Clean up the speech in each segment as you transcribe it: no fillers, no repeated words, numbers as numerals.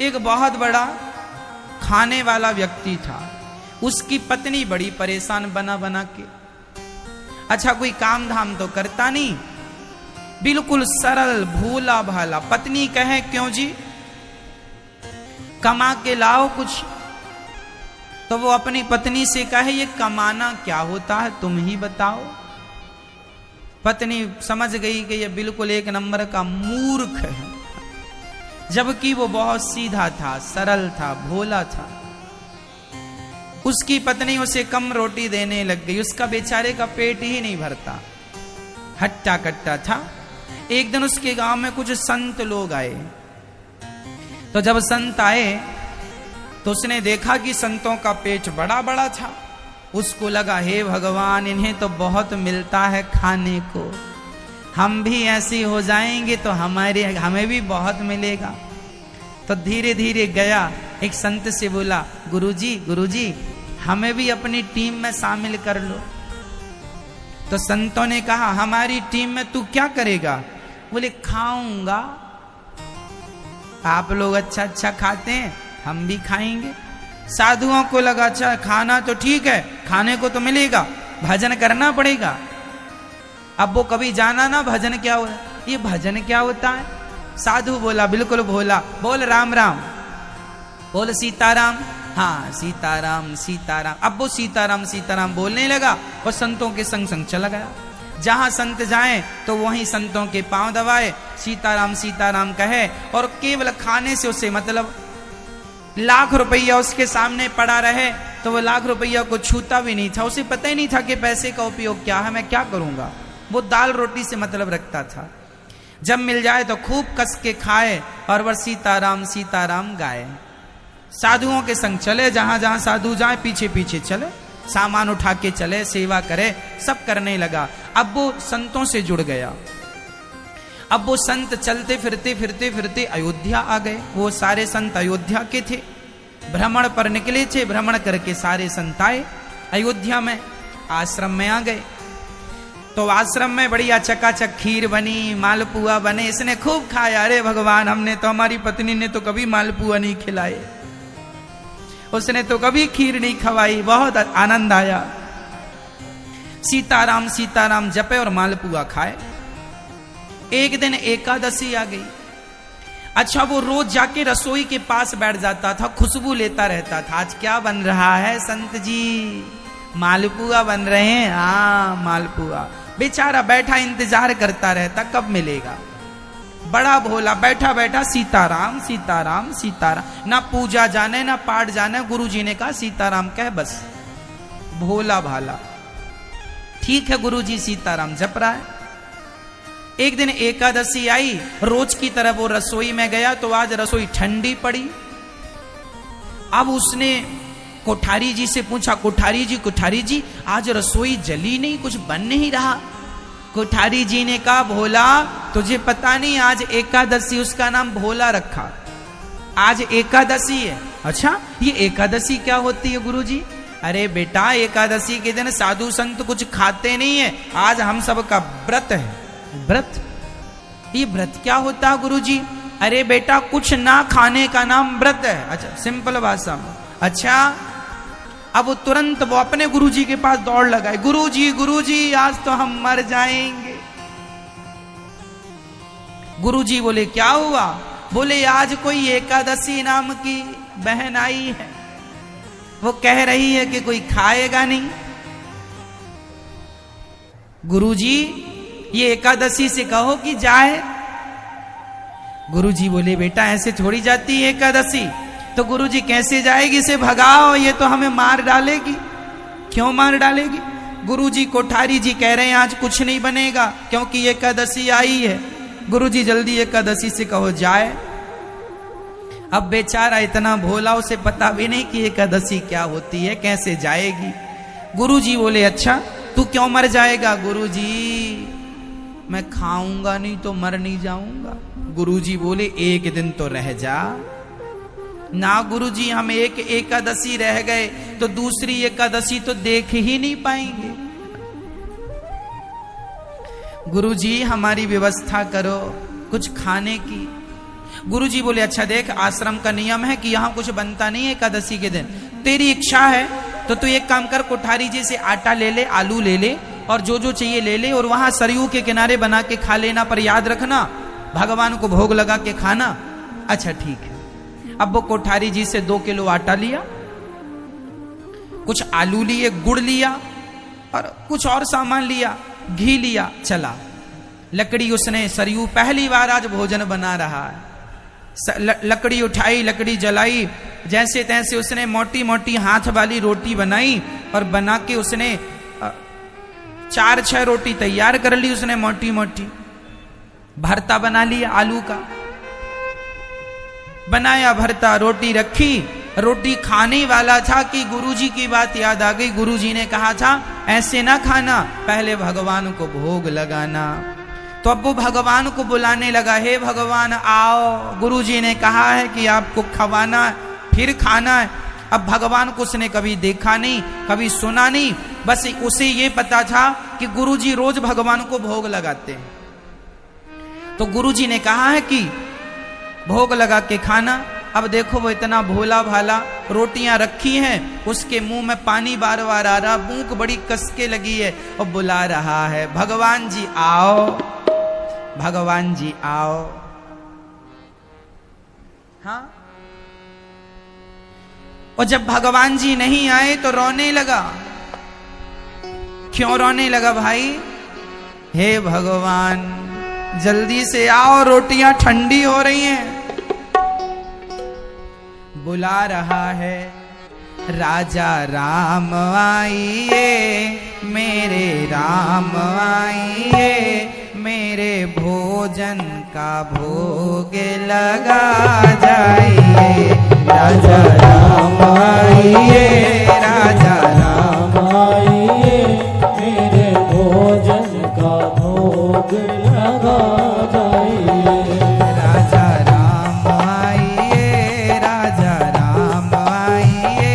एक बहुत बड़ा खाने वाला व्यक्ति था, उसकी पत्नी बड़ी परेशान बना बना के। अच्छा कोई काम धाम तो करता नहीं, बिल्कुल सरल भोला भाला। पत्नी कहे क्यों जी, कमा के लाओ कुछ। तो वो अपनी पत्नी से कहे ये कमाना क्या होता है, तुम ही बताओ। पत्नी समझ गई कि ये बिल्कुल एक नंबर का मूर्ख है, जबकि वो बहुत सीधा था, सरल था, भोला था। उसकी पत्नी उसे कम रोटी देने लग गई, उसका बेचारे का पेट ही नहीं भरता, हट्टा कट्टा था। एक दिन उसके गांव में कुछ संत लोग आए, तो जब संत आए तो उसने देखा कि संतों का पेट बड़ा बड़ा था। उसको लगा हे भगवान, इन्हें तो बहुत मिलता है खाने को, हम भी ऐसे हो जाएंगे तो हमें भी बहुत मिलेगा। तो धीरे धीरे गया, एक संत से बोला गुरुजी हमें भी अपनी टीम में शामिल कर लो। तो संतों ने कहा हमारी टीम में तू क्या करेगा? बोले खाऊंगा, आप लोग अच्छा अच्छा खाते हैं, हम भी खाएंगे। साधुओं को लगा अच्छा खाना तो ठीक है, खाने को तो मिलेगा, भजन करना पड़ेगा। अब वो कभी जाना ना भजन क्या होता है, ये भजन क्या होता है। साधु बोला बिल्कुल भोला, बोल राम राम, बोल सीताराम, हाँ सीताराम सीताराम। अब वो सीताराम सीताराम बोलने लगा और संतों के संग संग चला गया। जहां संत जाएं तो वहीं संतों के पांव दबाए, सीताराम सीताराम कहे, और केवल खाने से उसे मतलब लाख रुपया उसके सामने पड़ा रहे तो वो लाख रुपया को छूता भी नहीं था। उसे पता ही नहीं था कि पैसे का उपयोग क्या है, मैं क्या करूंगा। वो दाल रोटी से मतलब रखता था, जब मिल जाए तो खूब कस के खाए और वह सीताराम सीताराम गाए। साधुओं के संग चले, जहां जहां साधु जाए पीछे पीछे चले, सामान उठा के चले, सेवा करे, सब करने लगा। अब वो संतों से जुड़ गया। अब वो संत चलते फिरते फिरते फिरते अयोध्या आ गए। वो सारे संत अयोध्या के थे, भ्रमण पर निकले थे। भ्रमण करके सारे संत आए अयोध्या में, आश्रम में आ गए। तो आश्रम में बढ़िया चकाचक खीर बनी, मालपुआ बने, इसने खूब खाया। अरे भगवान, हमने तो, हमारी पत्नी ने तो कभी मालपुआ नहीं खिलाए, उसने तो कभी खीर नहीं खवाई, बहुत आनंद आया। सीताराम सीताराम जपे और मालपुआ खाए। एक दिन एकादशी आ गई। अच्छा वो रोज जाके रसोई के पास बैठ जाता था, खुशबू लेता रहता था। आज क्या बन रहा है संत जी? मालपुआ बन रहे हैं, हाँ मालपुआ। बेचारा बैठा इंतजार करता रहता कब मिलेगा। बड़ा भोला बैठा बैठा सीताराम सीताराम सीताराम, ना पूजा जाने ना पाठ जाने। गुरुजी ने कहा सीताराम कह बस। भोला भाला, ठीक है गुरुजी सीताराम जप रहा है। एक दिन एकादशी आई, रोज की तरह वो रसोई में गया तो आज रसोई ठंडी पड़ी। अब उसने कोठारी जी से पूछा, कोठारी जी आज रसोई जली नहीं, कुछ बन नहीं रहा। कोठारी जी ने कहा भोला तुझे पता नहीं, आज एकादशी, उसका नाम भोला रखा, आज एकादशी है। अच्छा ये एकादशी क्या होती है गुरुजी? अरे बेटा एकादशी के दिन साधु संत कुछ खाते नहीं है, आज हम सब का व्रत है। व्रत? ये व्रत क्या होता है गुरुजी? अरे बेटा कुछ ना खाने का नाम व्रत है। अच्छा सिंपल भाषा में। अच्छा अब वो तुरंत वो अपने गुरुजी के पास दौड़ लगाए, गुरुजी आज तो हम मर जाएंगे। गुरुजी बोले क्या हुआ? बोले आज कोई एकादशी नाम की बहन आई है, वो कह रही है कि कोई खाएगा नहीं। गुरुजी ये एकादशी से कहो कि जाए। गुरुजी बोले बेटा ऐसे थोड़ी जाती है एकादशी। तो गुरुजी कैसे जाएगी? इसे भगाओ, ये तो हमें मार डालेगी। क्यों मार डालेगी? गुरुजी कोठारी जी कह रहे हैं आज कुछ नहीं बनेगा क्योंकि एकादशी आई है। गुरुजी जल्दी एकादशी से कहो जाए। अब बेचारा इतना भोला, उसे पता भी नहीं कि एकादशी क्या होती है, कैसे जाएगी। गुरुजी बोले अच्छा तू क्यों मर जाएगा? गुरुजी मैं खाऊंगा नहीं तो मर नहीं जाऊंगा। गुरुजी बोले एक दिन तो रह जा ना। गुरुजी हम एक एकादशी रह गए तो दूसरी एकादशी तो देख ही नहीं पाएंगे। गुरुजी हमारी व्यवस्था करो कुछ खाने की। गुरुजी बोले अच्छा देख, आश्रम का नियम है कि यहाँ कुछ बनता नहीं है एकादशी के दिन, तेरी इच्छा है तो तू एक काम कर, कोठारी जी से आटा ले ले, आलू ले ले और जो जो चाहिए ले ले, और वहां सरयू के किनारे बना के खा लेना, पर याद रखना भगवान को भोग लगा के खाना। अच्छा ठीक है। अब वो कोठारी जी से 2 किलो आटा लिया, कुछ आलू लिए, गुड़ लिया और कुछ और सामान लिया, घी लिया, चला। लकड़ी उसने, सरयू पहली बार आज भोजन बना रहा है, लकड़ी उठाई, लकड़ी जलाई, जैसे तैसे उसने मोटी मोटी हाथ वाली रोटी बनाई और बना के उसने 4-6 रोटी तैयार कर ली उसने मोटी मोटी। भरता बना लिया आलू का, बनाया भरता, रोटी रखी, रोटी खाने वाला था कि गुरुजी की बात याद आ गई। गुरुजी ने कहा था ऐसे ना खाना, पहले भगवान को भोग लगाना। तो अब वो भगवान को बुलाने लगा, हे भगवान आओ, गुरुजी ने कहा है कि आपको खवाना फिर खाना है। अब भगवान को उसने कभी देखा नहीं, कभी सुना नहीं, बस उसे ये पता था कि गुरुजी रोज भगवान को भोग लगाते हैं। तो गुरुजी ने कहा है कि भोग लगा के खाना। अब देखो वो इतना भोला भाला, रोटियां रखी हैं, उसके मुंह में पानी बार बार आ रहा, भूख बड़ी कसके लगी है और बुला रहा है, भगवान जी आओ, भगवान जी आओ। हाँ, और जब भगवान जी नहीं आए तो रोने लगा। क्यों रोने लगा भाई? हे भगवान जल्दी से आओ, रोटियां ठंडी हो रही हैं। बुला रहा है, राजा राम आइए, मेरे राम आइए, मेरे भोजन का भोग लगा जाइए। राजा राम आइए, राजा राम आइए, मेरे भोजन का भोग लगा जाइए। राजा राम आइए, राजा राम आइए,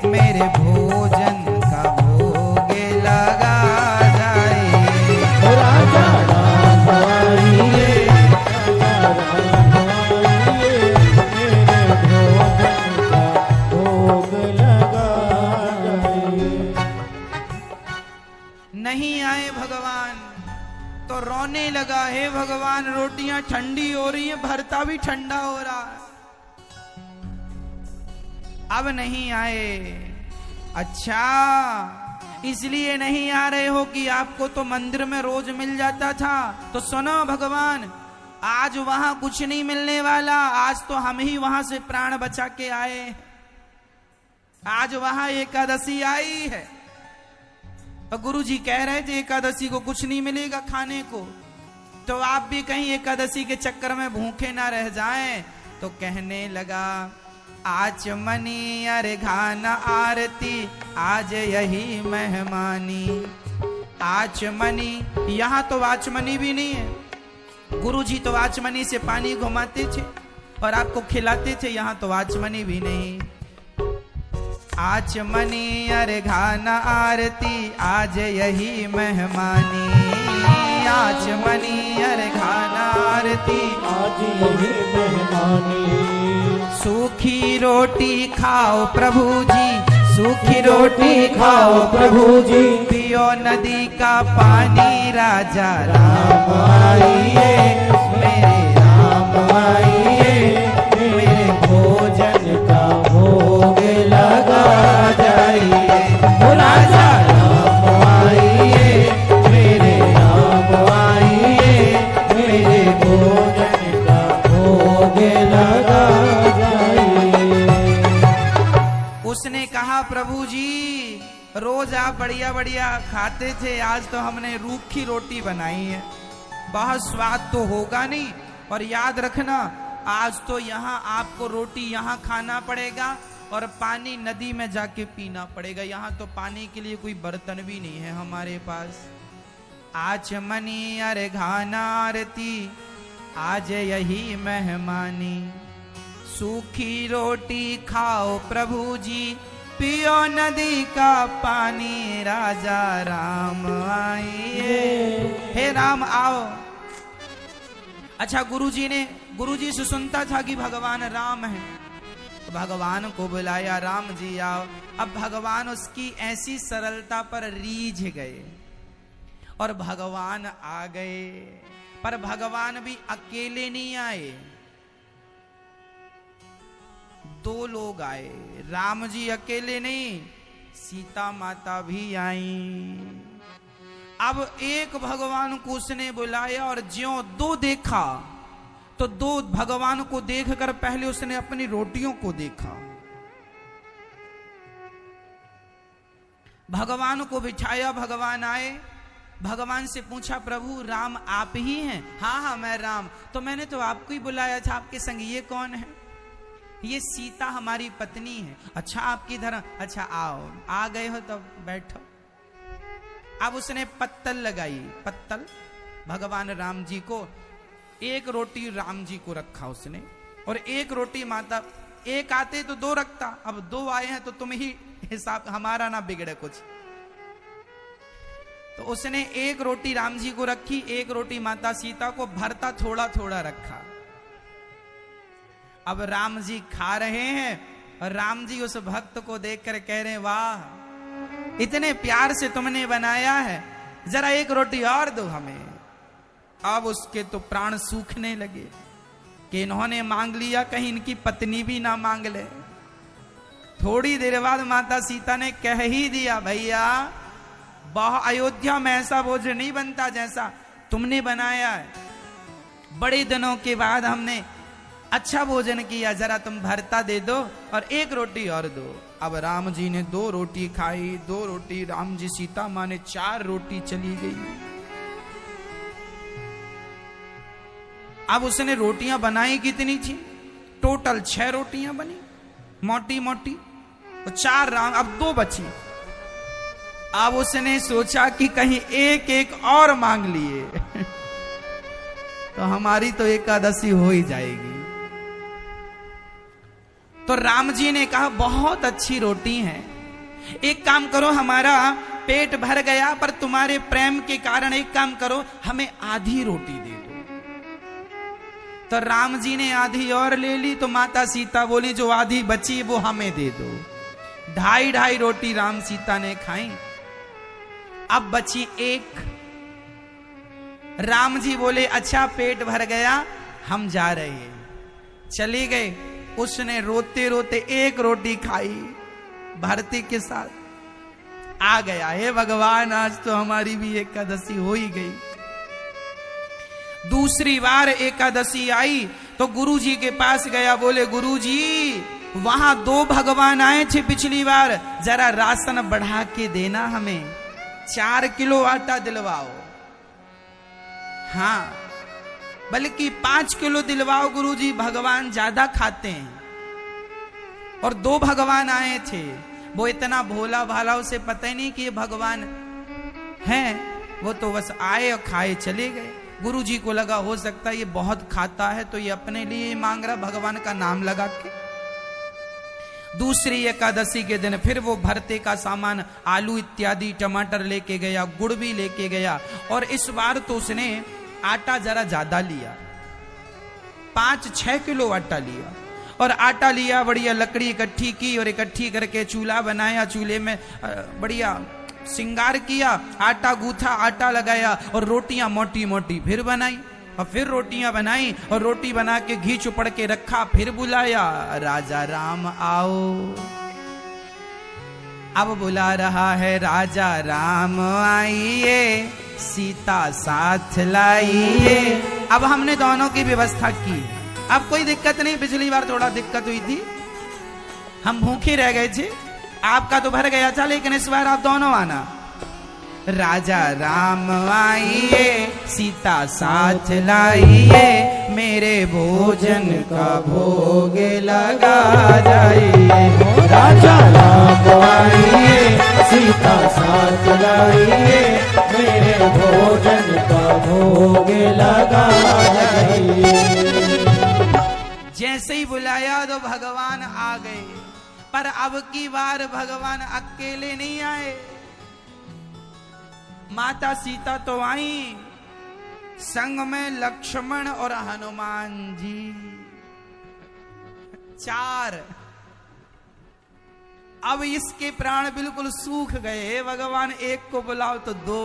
मेरे भोजन का भोग लगा जाइए। राजा राम आइए, राजा राम आइए, मेरे भोजन का भोग लगा जाइए। नहीं आए भगवान तो रोने लगा, हे भगवान रोटियां ठंडी हो रही हैं, भरता भी ठंडा हो रहा है, अब नहीं आए। अच्छा इसलिए नहीं आ रहे हो कि आपको तो मंदिर में रोज मिल जाता था। तो सुनो भगवान, आज वहां कुछ नहीं मिलने वाला, आज तो हम ही वहां से प्राण बचा के आए। आज वहां एकादशी आई है और गुरुजी कह रहे थे एकादशी को कुछ नहीं मिलेगा खाने को, तो आप भी कहीं एकादशी के चक्कर में भूखे ना रह जाएं। तो कहने लगा, आचमनी अर्घान आरती, आज यही मेहमानी। आचमनी, यहाँ तो आचमनी भी नहीं है। गुरुजी तो आचमनी से पानी घुमाते थे और आपको खिलाते थे, यहाँ तो आचमनी भी नहीं। आचमनी अर्घान आरती, आज यही मेहमानी। आचमनी अर्घान आरती, आज यही मेहमानी। सूखी रोटी खाओ प्रभु जी, सूखी रोटी खाओ प्रभु जी, पियो नदी का पानी। राजा राम आइए, मेरे राम आइए, मेरे भोजन का भोग लगा जाइए। राजा राम आइए, मेरे राम आइए, मेरे भोजन का भोग लगा जाइए। उसने कहा, प्रभु जी रोज आप बढ़िया बढ़िया खाते थे, आज तो हमने रूखी रोटी बनाई है, बहुत स्वाद तो होगा नहीं, और याद रखना आज तो यहाँ आपको रोटी यहाँ खाना पड़ेगा और पानी नदी में जाके पीना पड़ेगा, यहाँ तो पानी के लिए कोई बर्तन भी नहीं है हमारे पास। आचमनी अर्घान आरती, आज यही मेहमानी। सूखी रोटी खाओ प्रभु जी, पियो नदी का पानी। राजा राम आइए, हे राम आओ। अच्छा गुरुजी से सुनता था कि भगवान राम है, तो भगवान को बुलाया, राम जी आओ। अब भगवान उसकी ऐसी सरलता पर रीझ गए और भगवान आ गए। पर भगवान भी अकेले नहीं आए, दो लोग आए। राम जी अकेले नहीं, सीता माता भी आई। अब एक भगवान को उसने बुलाया और ज्यों दो देखा तो दो भगवान को देखकर पहले उसने अपनी रोटियों को देखा। भगवान को बिठाया, भगवान आए, भगवान से पूछा, प्रभु राम आप ही हैं? हाँ हाँ मैं राम। तो मैंने तो आपको ही बुलाया था, आपके संग ये कौन है? ये सीता हमारी पत्नी है। अच्छा आपकी धर्म, अच्छा आओ, आ गए हो तो बैठो। अब उसने पत्तल लगाई, पत्तल भगवान राम जी को, एक रोटी राम जी को रखा उसने और एक रोटी माता, एक आते तो दो रखता, अब दो आए हैं तो तुम ही हिसाब, हमारा ना बिगड़े कुछ। तो उसने एक रोटी राम जी को रखी, एक रोटी माता सीता को, भरता थोड़ा थोड़ा रखा। अब राम जी खा रहे हैं और राम जी उस भक्त को देखकर कह रहे हैं, वाह इतने प्यार से तुमने बनाया है, जरा एक रोटी और दो हमें। अब उसके तो प्राण सूखने लगे कि इन्होंने मांग लिया, कहीं इनकी पत्नी भी ना मांग ले। थोड़ी देर बाद माता सीता ने कह ही दिया, भैया अयोध्या में ऐसा भोजन नहीं बनता जैसा तुमने बनाया है, बड़े दिनों के बाद हमने अच्छा भोजन किया, जरा तुम भरता दे दो और एक रोटी और दो। अब राम जी ने दो रोटी खाई, दो रोटी राम जी, सीता मां ने चार रोटी चली गई। अब उसने रोटियां बनाई कितनी थी? टोटल 6 रोटियां बनी, मोटी मोटी, तो 4 राम, अब 2 बची। अब उसने सोचा कि कहीं एक एक और मांग लिए तो हमारी तो एकादशी हो ही जाएगी। तो राम जी ने कहा, बहुत अच्छी रोटी है, एक काम करो, हमारा पेट भर गया पर तुम्हारे प्रेम के कारण एक काम करो, हमें आधी रोटी दे दो। तो राम जी ने आधी और ले ली, तो माता सीता बोली, जो आधी बची वो हमें दे दो। 2.5 रोटी राम सीता ने खाई, अब बची 1। राम जी बोले, अच्छा पेट भर गया, हम जा रहे हैं। चले गए। उसने रोते रोते 1 रोटी खाई भरते के साथ, आ गया, हे भगवान आज तो हमारी भी एकादशी हो ही गई। दूसरी बार एकादशी आई तो गुरुजी के पास गया, बोले गुरुजी वहां 2 भगवान आए थे पिछली बार, जरा राशन बढ़ा के देना, हमें 4 किलो आटा दिलवाओ। हाँ बल्कि 5 किलो दिलवाओ गुरुजी, भगवान ज्यादा खाते हैं। और 2 भगवान आए थे, वो इतना भोला भाला, उसे पता ही नहीं कि ये भगवान हैं, वो तो बस आए और खाए चले गए। गुरुजी को लगा हो सकता है ये बहुत खाता है तो ये अपने लिए मांग रहा, भगवान का नाम लगा के। दूसरी एकादशी के दिन फिर वो भरते का सामान, आलू इत्यादि, टमाटर लेके गया, गुड़ भी लेके गया, और इस बार तो उसने आटा जरा ज्यादा लिया, 5-6 किलो आटा लिया। और आटा लिया, बढ़िया लकड़ी इकट्ठी की और इकट्ठी करके चूल्हा बनाया, चूल्हे में बढ़िया श्रृंगार किया, आटा गूथा, आटा लगाया और रोटियां मोटी मोटी फिर बनाई, और फिर रोटियां बनाई और रोटी बना के घी चुपड़ के रखा, फिर बुलाया, राजा राम आओ। अब बुला रहा है, राजा राम आइए, सीता साथ लाइए। अब हमने दोनों की व्यवस्था की, अब कोई दिक्कत नहीं। पिछली बार थोड़ा दिक्कत हुई थी, हम भूखे रह गए थे, आपका तो भर गया था, लेकिन इस बार आप दोनों आना। राजा राम आइए, सीता साथ लाइए, मेरे भोजन का भोग लगा जाइए। राजा राम आइए, सीता साथ लाइए, मेरे भोजन का भोग लगा जाइए। जैसे ही बुलाया तो भगवान आ गए, पर अब की बार भगवान अकेले नहीं आए, माता सीता तो आई, संग में लक्ष्मण और हनुमान जी, 4। अब इसके प्राण बिल्कुल सूख गए। भगवान एक को बुलाओ तो 2